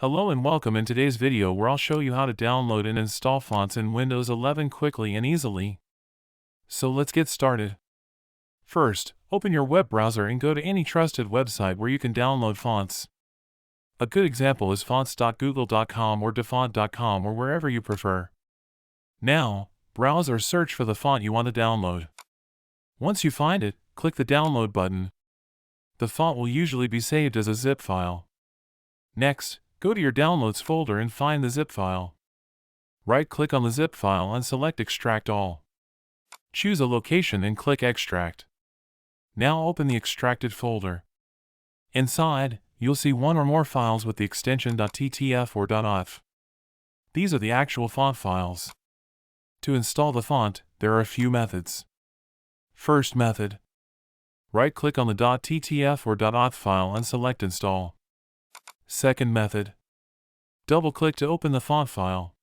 Hello and welcome in today's video where I'll show you how to download and install fonts in Windows 11 quickly and easily. So let's get started. First, open your web browser and go to any trusted website where you can download fonts. A good example is fonts.google.com or dafont.com or wherever you prefer. Now, browse or search for the font you want to download. Once you find it, click the download button. The font will usually be saved as a zip file. Next, go to your Downloads folder and find the zip file. Right-click on the zip file and select Extract All. Choose a location and click Extract. Now open the extracted folder. Inside, you'll see one or more files with the extension .ttf or .off. These are the actual font files. To install the font, there are a few methods. First method. Right-click on the .ttf or .off file and select Install. Second method. Double-click to open the font file.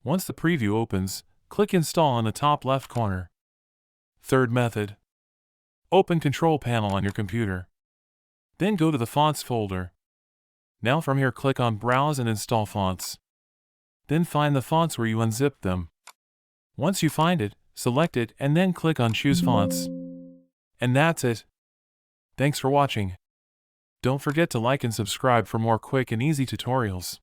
Once the preview opens, click Install in the top left corner. Third method. Open Control Panel on your computer. Then go to the Fonts folder. Now from here click on Browse and Install Fonts. Then find the fonts where you unzipped them. Once you find it, select it and then click on Choose Fonts. And that's it. Thanks for watching. Don't forget to like and subscribe for more quick and easy tutorials.